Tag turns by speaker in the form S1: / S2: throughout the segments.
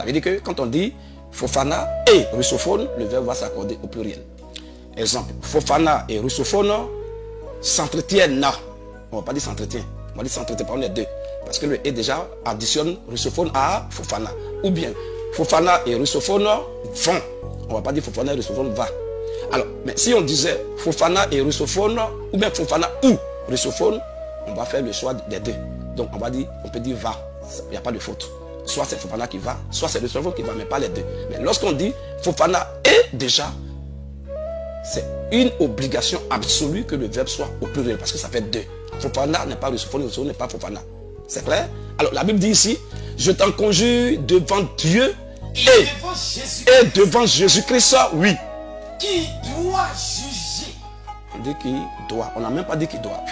S1: Ça veut dire que quand on dit Fofana et russophone, le verbe va s'accorder au pluriel. Exemple, Fofana et russophone s'entretiennent. On ne va pas dire s'entretient, on va dire s'entretient par les deux. Parce que le et déjà additionne russophone à Fofana. Ou bien Fofana et russophone vont. On ne va pas dire Fofana et russophone va. Alors, mais si on disait Fofana et russophone, ou bien Fofana ou russophone, on va faire le choix des deux. Donc on va dire, on peut dire va. Il n'y a pas de faute. Soit c'est Fofana qui va, soit c'est russophone qui va, mais pas les deux. Mais lorsqu'on dit Fofana est déjà, c'est une obligation absolue que le verbe soit au pluriel, parce que ça fait deux. Fofana n'est pas russophone, russophone n'est pas Fofana. C'est clair? Alors la Bible dit ici, je t'en conjure devant Dieu et devant Jésus-Christ, oui.
S2: Qui doit juger.
S1: On dit qui doit, on n'a même pas dit qui doit.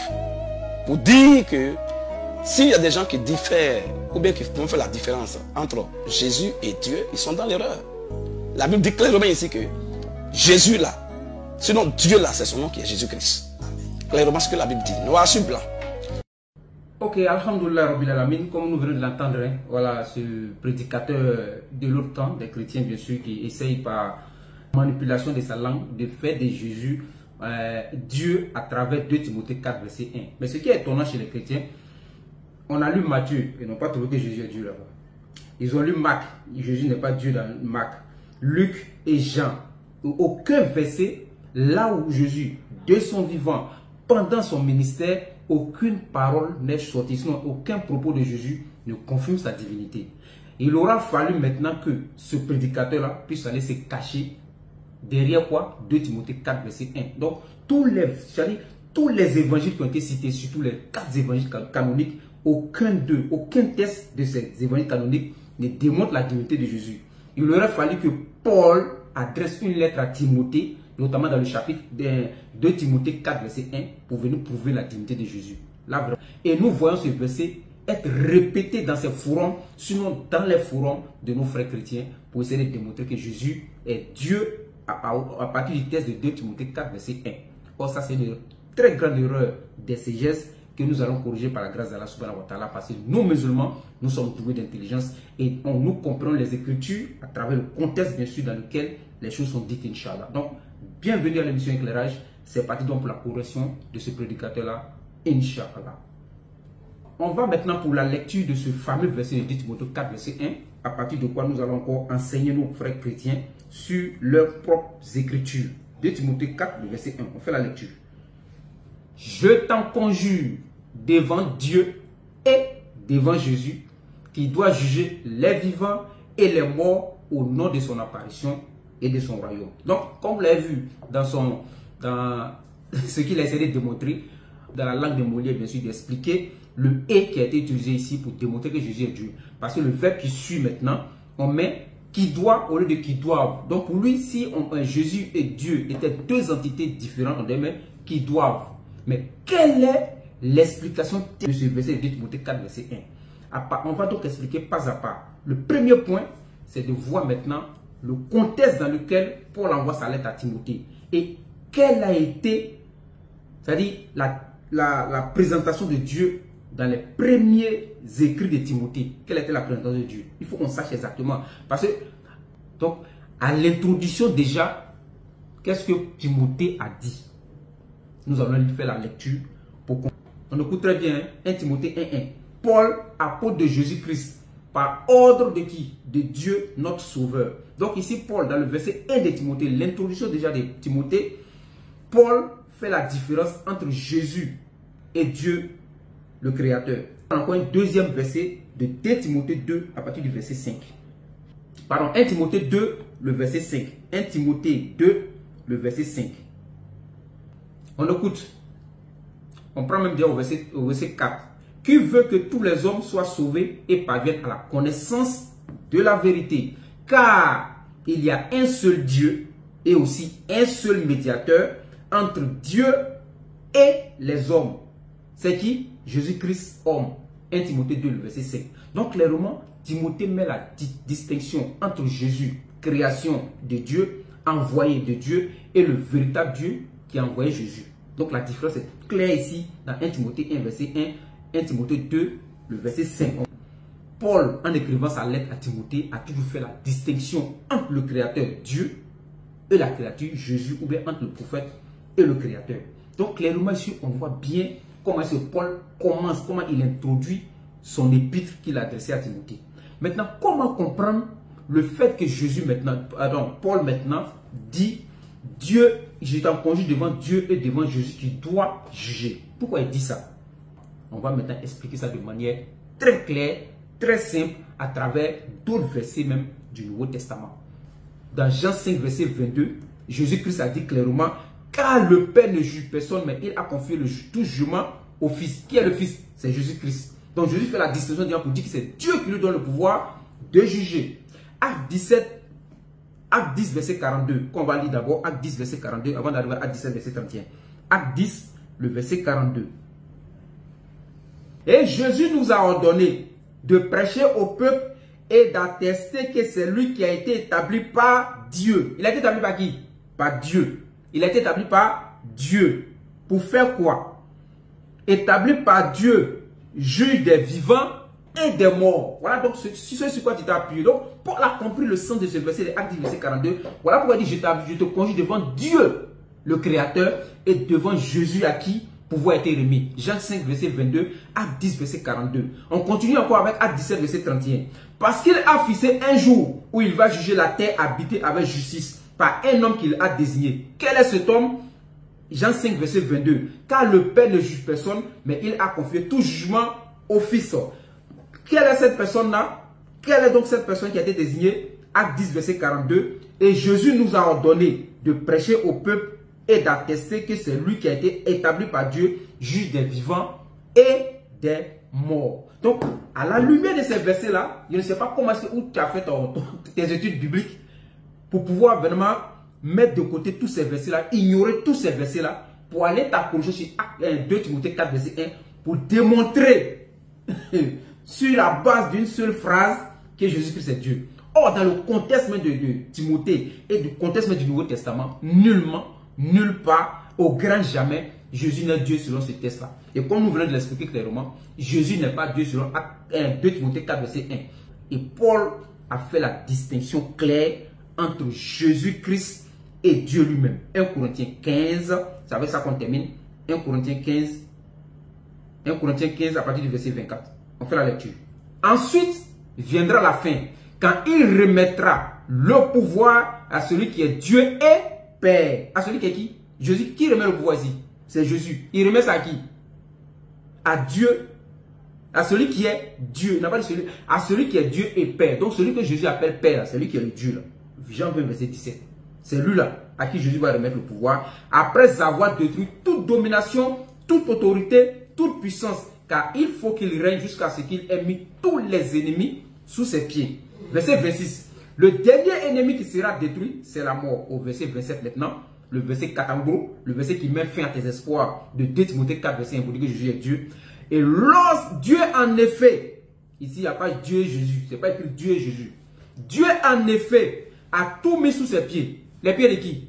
S1: Pour dire que s'il y a des gens qui diffèrent, ou bien qui font faire la différence entre Jésus et Dieu, ils sont dans l'erreur. La Bible dit clairement ici que Jésus là, sinon Dieu là, c'est son nom qui est Jésus-Christ. Clairement ce que la Bible dit, noir sur blanc.
S3: Ok, Alhamdoulilah Rabbil Alamin, comme nous venons de l'entendre, hein, voilà ce prédicateur de l'autre temps, des chrétiens bien sûr, qui essaye par manipulation de sa langue de faire de Jésus Dieu à travers 2 Timothée 4 verset 1. Mais ce qui est étonnant chez les chrétiens, on a lu Matthieu, ils n'ont pas trouvé que Jésus est Dieu là-bas. Ils ont lu Marc, Jésus n'est pas Dieu dans Marc. Luc et Jean, aucun verset là où Jésus, de son vivant, pendant son ministère, aucune parole n'est sortie, sinon aucun propos de Jésus ne confirme sa divinité. Il aura fallu maintenant que ce prédicateur-là puisse aller se cacher derrière quoi? 2 Timothée 4 verset 1. Donc tous les évangiles qui ont été cités, surtout les 4 évangiles canoniques, aucun test de ces évangiles canoniques ne démontre la divinité de Jésus. Il aurait fallu que Paul adresse une lettre à Timothée, notamment dans le chapitre de Timothée 4 verset 1, pour venir prouver la divinité de Jésus. Là, vraiment. Et nous voyons ce verset être répété dans ces forums, sinon dans les forums de nos frères chrétiens, pour essayer de démontrer que Jésus est Dieu à partir du texte de 2 Timothée 4 verset 1. Or ça c'est une très grande erreur de ces gestes que nous allons corriger par la grâce d'Allah subhanahu wa ta'ala, parce que nous musulmans, nous sommes doués d'intelligence et nous comprenons les Écritures à travers le contexte bien sûr dans lequel les choses sont dites, Inch'Allah. Donc bienvenue à l'émission Éclairage, c'est parti donc pour la correction de ce prédicateur là, Inch'Allah. On va maintenant pour la lecture de ce fameux verset de 2 Timothée 4 verset 1, à partir de quoi nous allons encore enseigner nos frères chrétiens sur leurs propres écritures. 2 Timothée 4 verset 1, on fait la lecture. Je t'en conjure devant Dieu et devant Jésus, qui doit juger les vivants et les morts au nom de son apparition et de son royaume. Donc, comme vous l'avez vu dans ce qu'il a essayé de démontrer, dans la langue de Molière, bien sûr, d'expliquer le « et » qui a été utilisé ici pour démontrer que Jésus est Dieu. Parce que le verbe qui suit maintenant, on met « qui doit » au lieu de « qui doivent ». Donc pour lui, si Jésus et Dieu étaient deux entités différentes, on dirait « qui doivent ». Mais quelle est l'explication de ce verset de 2 Timothée 4, verset 1? On va donc expliquer pas à pas. Le premier point, c'est de voir maintenant le contexte dans lequel Paul envoie sa lettre à Timothée. Et quelle a été, c'est-à-dire la présentation de Dieu dans les premiers écrits de Timothée. Quelle était la présentation de Dieu? Il faut qu'on sache exactement. Parce que, donc, à l'introduction déjà, qu'est-ce que Timothée a dit? Nous allons lui faire la lecture pour qu'on... On écoute très bien, 1 Timothée 1.1. Paul, apôtre de Jésus-Christ, par ordre de qui? De Dieu, notre Sauveur. Donc ici, Paul, dans le verset 1 de Timothée, l'introduction déjà de Timothée, Paul fait la différence entre Jésus et Dieu, le Créateur. Encore un deuxième verset de 2 Timothée 2 à partir du verset 5. Pardon, 1 Timothée 2, le verset 5. 1 Timothée 2, le verset 5. On écoute. On prend même bien au verset 4. Qui veut que tous les hommes soient sauvés et parviennent à la connaissance de la vérité. Car il y a un seul Dieu et aussi un seul médiateur entre Dieu et les hommes. C'est qui? Jésus-Christ, homme. 1 Timothée 2, le verset 5. Donc clairement, Timothée met la distinction entre Jésus, création de Dieu, envoyé de Dieu, et le véritable Dieu qui a envoyé Jésus. Donc la différence est claire ici dans 1 Timothée 1, verset 1, 1 Timothée 2, le verset 5. Paul, en écrivant sa lettre à Timothée, a toujours fait la distinction entre le Créateur, Dieu, et la créature, Jésus, ou bien entre le prophète et le Créateur. Donc, clairement, ici, on voit bien comment Paul commence, comment il introduit son épître qu'il a adressé à Timothée. Maintenant, comment comprendre le fait que Jésus maintenant, pardon, Paul maintenant dit, Dieu, je t'en conjure devant Dieu et devant Jésus qui doit juger. Pourquoi il dit ça? On va maintenant expliquer ça de manière très claire, très simple, à travers d'autres versets même du Nouveau Testament. Dans Jean 5, verset 22, Jésus-Christ a dit clairement, car le Père ne juge personne, mais il a confié tout jugement au Fils. Qui est le Fils? C'est Jésus-Christ. Donc Jésus fait la distinction pour dire que c'est Dieu qui lui donne le pouvoir de juger. Acte 10, verset 42. Qu'on va lire d'abord, Acte 10, verset 42, avant d'arriver à Acte 17, verset 31. Acte 10, le verset 42. Et Jésus nous a ordonné de prêcher au peuple et d'attester que c'est lui qui a été établi par Dieu. Il a été établi par qui? Par Dieu. Il a été établi par Dieu. Pour faire quoi? Établi par Dieu, juge des vivants et des morts. Voilà donc ce sur quoi tu t'es appuyé. Donc, Paul a compris le sens de ce verset, de Acte 10, verset 42. Voilà pourquoi il dit, je te conjure devant Dieu, le Créateur, et devant Jésus à qui pouvoir été remis. Jean 5, verset 22, Acte 10, verset 42. On continue encore avec Acte 17, verset 31. Parce qu'il a fixé un jour où il va juger la terre habitée avec justice par un homme qu'il a désigné. Quel est cet homme? Jean 5, verset 22. Car le Père ne juge personne, mais il a confié tout jugement au Fils. Quelle est cette personne-là? Quelle est donc cette personne qui a été désignée? Acte 10, verset 42. Et Jésus nous a ordonné de prêcher au peuple et d'attester que c'est lui qui a été établi par Dieu, juge des vivants et des morts. Donc, à la lumière de ces versets-là, je ne sais pas comment est-ce que tu as fait tes études bibliques pour pouvoir vraiment mettre de côté tous ces versets-là, ignorer tous ces versets-là, pour aller t'accrocher sur 2 Timothée 4, verset 1, pour démontrer sur la base d'une seule phrase que Jésus-Christ est Dieu. Or, dans le contexte même de Timothée et du contexte même du Nouveau Testament, nullement, nulle part, au grand jamais, Jésus n'est Dieu selon ce texte-là. Et comme nous venons de l'expliquer clairement, Jésus n'est pas Dieu selon 2 Timothée 4, verset 1. Et Paul a fait la distinction claire entre Jésus-Christ et Dieu lui-même. 1 Corinthiens 15, c'est avec ça qu'on termine. 1 Corinthiens 15 à partir du verset 24. On fait la lecture. Ensuite viendra la fin, quand il remettra le pouvoir à celui qui est Dieu et Père. À celui qui est qui? Jésus. Qui remet le pouvoir ici? C'est Jésus. Il remet ça à qui? À Dieu. À celui qui est Dieu. Il n'a pas dit celui. À celui qui est Dieu et Père. Donc celui que Jésus appelle Père, c'est lui qui est le Dieu là. Jean 20, verset 17. C'est lui là à qui Jésus va remettre le pouvoir. Après avoir détruit toute domination, toute autorité, toute puissance. Car il faut qu'il règne jusqu'à ce qu'il ait mis tous les ennemis sous ses pieds. Verset 26. Le dernier ennemi qui sera détruit, c'est la mort. Au verset 27 maintenant. Le verset 4 en gros. Le verset qui met fin à tes espoirs. De 2 Timothée 4, verset 1 pour dire que Jésus est Dieu. Et lorsque Dieu en effet, ici il n'y a pas Dieu et Jésus. Ce n'est pas écrit Dieu et Jésus. Dieu en effet a tout mis sous ses pieds. Les pieds de qui?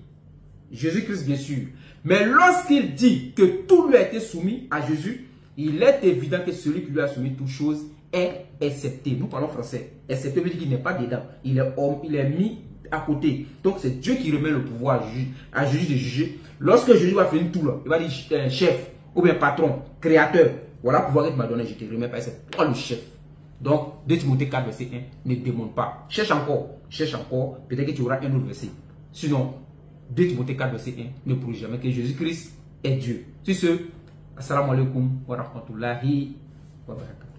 S3: Jésus-Christ bien sûr. Mais lorsqu'il dit que tout lui a été soumis à Jésus, il est évident que celui qui lui a soumis toutes choses est excepté. Nous parlons français. Excepté veut dire qu'il n'est pas dedans. Il est homme, il est mis à côté. Donc c'est Dieu qui remet le pouvoir à Jésus de juger. Lorsque Jésus va finir tout là, il va dire chef, ou bien patron, créateur. Voilà le pouvoir que tu m'as donné, je te remets pas. C'est toi le chef. Donc 2 Timothée 4, verset 1, ne démonte pas. Cherche encore, peut-être que tu auras un autre verset. Sinon, 2 Timothée 4, verset 1, ne prouve jamais que Jésus-Christ est Dieu. Sur ce, assalamu alaikum wa rahmatullahi wa barakatuh.